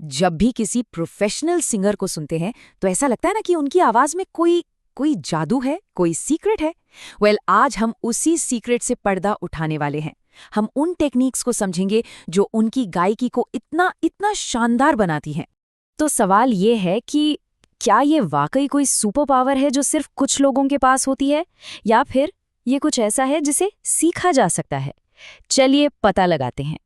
जब भी किसी प्रोफेशनल सिंगर को सुनते हैं तो ऐसा लगता है ना कि उनकी आवाज में कोई कोई जादू है, कोई सीक्रेट है। आज हम उसी सीक्रेट से पर्दा उठाने वाले हैं। हम उन टेक्निक्स को समझेंगे जो उनकी गायकी को इतना इतना शानदार बनाती हैं। तो सवाल ये है कि क्या ये वाकई कोई सुपर पावर है जो सिर्फ कुछ लोगों के पास होती है, या फिर ये कुछ ऐसा है जिसे सीखा जा सकता है? चलिए पता लगाते हैं।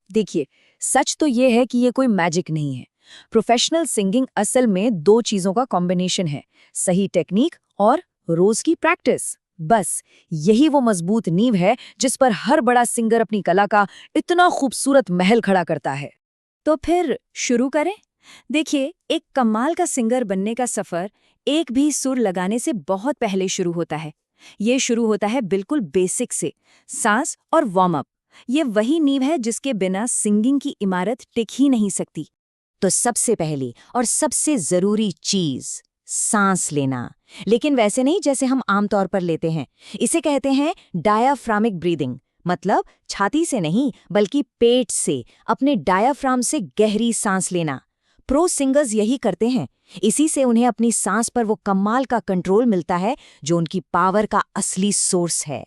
देखिए, सच तो ये है कि ये कोई मैजिक नहीं है। प्रोफेशनल सिंगिंग असल में दो चीजों का कॉम्बिनेशन है, सही टेक्निक और रोज की प्रैक्टिस। बस यही वो मजबूत नींव है जिस पर हर बड़ा सिंगर अपनी कला का इतना खूबसूरत महल खड़ा करता है। तो फिर शुरू करें। देखिए, एक कमाल का सिंगर बनने का सफर एक भी सुर लगाने से बहुत पहले शुरू होता है। ये शुरू होता है बिल्कुल बेसिक से, सांस और वार्म अप। ये वही नींव है जिसके बिना सिंगिंग की इमारत टिक ही नहीं सकती। तो सबसे पहली और सबसे जरूरी चीज, सांस लेना। लेकिन वैसे नहीं जैसे हम आमतौर पर लेते हैं। इसे कहते हैं डायाफ्रामिक ब्रीदिंग, मतलब छाती से नहीं बल्कि पेट से, अपने डायाफ्राम से गहरी सांस लेना। प्रो सिंगर्स यही करते हैं। इसी से उन्हें अपनी सांस पर वो कमाल का कंट्रोल मिलता है जो उनकी पावर का असली सोर्स है।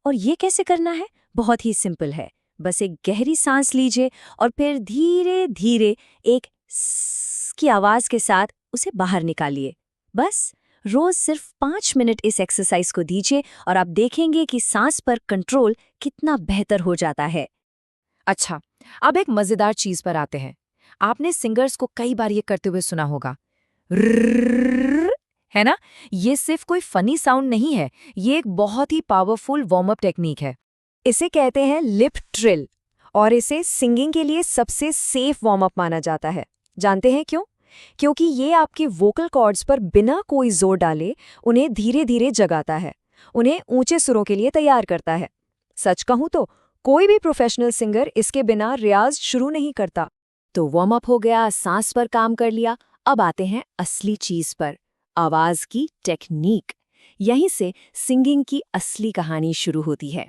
और ये कैसे करना है? बहुत ही सिंपल है। बस एक गहरी सांस लीजिए और फिर धीरे धीरे एक स्स की आवाज के साथ उसे बाहर निकालिए। बस रोज सिर्फ 5 मिनट इस एक्सरसाइज को दीजिए और आप देखेंगे कि सांस पर कंट्रोल कितना बेहतर हो जाता है। अच्छा, अब एक मजेदार चीज पर आते हैं। आपने सिंगर्स को कई बार ये करते हुए सुना होगा, रर्रर्रर्र, है ना? ये सिर्फ कोई फनी साउंड नहीं है, ये एक बहुत ही पावरफुल वार्म अप टेक्निक है। इसे कहते हैं लिप ट्रिल, और इसे सिंगिंग के लिए सबसे सेफ वार्म अप माना जाता है। जानते हैं क्यों? क्योंकि ये आपके वोकल कॉर्ड्स पर बिना कोई जोर डाले उन्हें धीरे धीरे जगाता है, उन्हें ऊंचे सुरों के लिए तैयार करता है। सच कहूं तो कोई भी प्रोफेशनल सिंगर इसके बिना रियाज शुरू नहीं करता। तो वार्म अप हो गया, सांस पर काम कर लिया। अब आते हैं असली चीज पर, आवाज की टेक्निक। यहीं से सिंगिंग की असली कहानी शुरू होती है।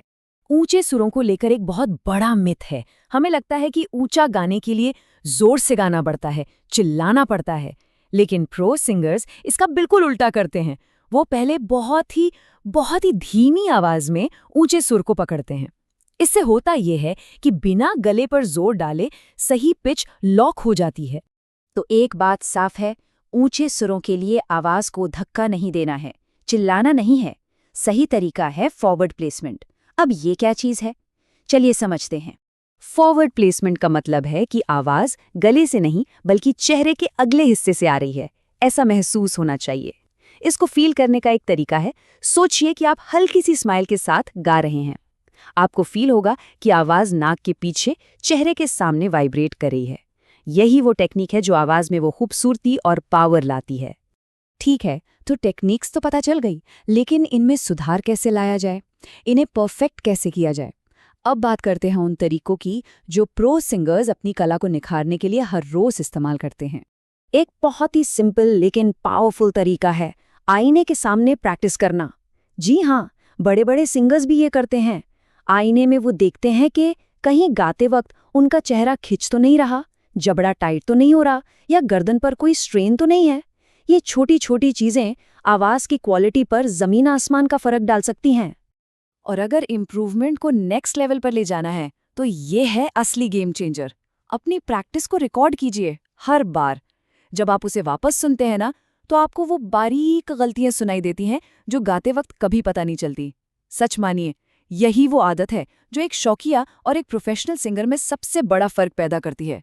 ऊंचे सुरों को लेकर एक बहुत बड़ा मिथ है। हमें लगता है कि ऊंचा गाने के लिए जोर से गाना पड़ता है, चिल्लाना पड़ता है। लेकिन प्रो सिंगर्स इसका बिल्कुल उल्टा करते हैं। वो पहले बहुत ही धीमी आवाज में ऊंचे सुर को पकड़ते हैं। इससे होता यह है कि बिना गले पर जोर डाले सही पिच लॉक हो जाती है। तो एक बात साफ है, ऊंचे सुरों के लिए आवाज को धक्का नहीं देना है, चिल्लाना नहीं है। सही तरीका है फॉरवर्ड प्लेसमेंट। अब ये क्या चीज है? चलिए समझते हैं। फॉरवर्ड प्लेसमेंट का मतलब है कि आवाज गले से नहीं बल्कि चेहरे के अगले हिस्से से आ रही है, ऐसा महसूस होना चाहिए। इसको फील करने का एक तरीका है, सोचिए कि आप हल्की सी स्माइल के साथ गा रहे हैं। आपको फील होगा कि आवाज नाक के पीछे चेहरे के सामने वाइब्रेट कर रही है। यही वो टेक्निक है जो आवाज में वो खूबसूरती और पावर लाती है। ठीक है, तो टेक्निक्स तो पता चल गई, लेकिन इनमें सुधार कैसे लाया जाए, इन्हें परफेक्ट कैसे किया जाए? अब बात करते हैं उन तरीकों की जो प्रो सिंगर्स अपनी कला को निखारने के लिए हर रोज इस्तेमाल करते हैं। एक बहुत ही सिंपल लेकिन पावरफुल तरीका है आईने के सामने प्रैक्टिस करना। जी हाँ, बड़े बड़े सिंगर्स भी ये करते हैं। आईने में वो देखते हैं कि कहीं गाते वक्त उनका चेहरा खिंच तो नहीं रहा, जबड़ा टाइट तो नहीं हो रहा, या गर्दन पर कोई स्ट्रेन तो नहीं है। ये छोटी छोटी चीजें आवाज की क्वालिटी पर जमीन आसमान का फर्क डाल सकती हैं। और अगर इम्प्रूवमेंट को नेक्स्ट लेवल पर ले जाना है तो ये है असली गेम चेंजर। अपनी प्रैक्टिस को रिकॉर्ड कीजिए। हर बार जब आप उसे वापस सुनते हैं ना, तो आपको वो बारीक गलतियां सुनाई देती हैं जो गाते वक्त कभी पता नहीं चलती। सच मानिए, यही वो आदत है जो एक शौकिया और एक प्रोफेशनल सिंगर में सबसे बड़ा फर्क पैदा करती है।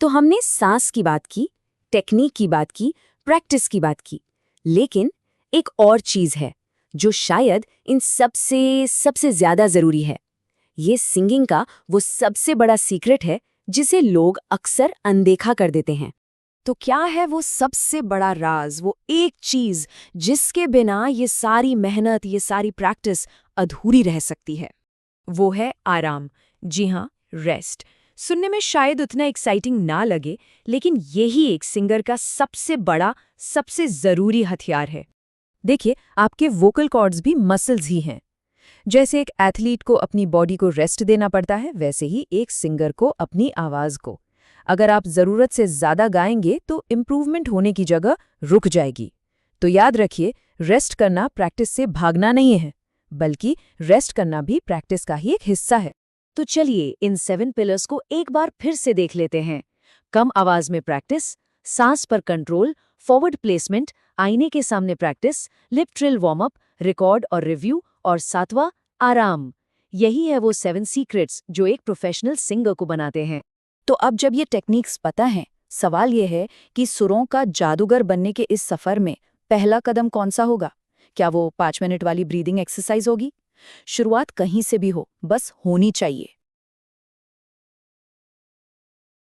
तो हमने सांस की बात की, टेक्निक की बात की, प्रैक्टिस की बात की, लेकिन एक और चीज है जो शायद इन सबसे ज्यादा जरूरी है। ये सिंगिंग का वो सबसे बड़ा सीक्रेट है जिसे लोग अक्सर अनदेखा कर देते हैं। तो क्या है वो सबसे बड़ा राज, वो एक चीज जिसके बिना ये सारी मेहनत, ये सारी प्रैक्टिस अधूरी रह सकती है? वो है आराम। जी हाँ, रेस्ट। सुनने में शायद उतना एक्साइटिंग ना लगे, लेकिन यही एक सिंगर का सबसे बड़ा, सबसे जरूरी हथियार है। देखिए, आपके वोकल कॉर्ड्स भी मसल्स ही हैं। जैसे एक एथलीट को अपनी बॉडी को रेस्ट देना पड़ता है, वैसे ही एक सिंगर को अपनी आवाज को। अगर आप ज़रूरत से ज़्यादा गाएंगे तो इम्प्रूवमेंट होने की जगह रुक जाएगी। तो याद रखिए, रेस्ट करना प्रैक्टिस से भागना नहीं है, बल्कि रेस्ट करना भी प्रैक्टिस का ही एक हिस्सा है। तो चलिए इन 7 पिलर्स को एक बार फिर से देख लेते हैं। कम आवाज में प्रैक्टिस, सांस पर कंट्रोल, फॉरवर्ड प्लेसमेंट, आईने के सामने practice, lip trill warm up, record और रिव्यू, और 7वां आराम। यही है वो 7 सीक्रेट्स जो एक प्रोफेशनल सिंगर को बनाते हैं। तो अब जब ये टेक्निक्स पता है, सवाल ये है कि सुरों का जादूगर बनने के इस सफर में पहला कदम कौन सा होगा? क्या वो 5 मिनट वाली ब्रीदिंग एक्सरसाइज होगी? शुरुआत कहीं से भी हो, बस होनी चाहिए।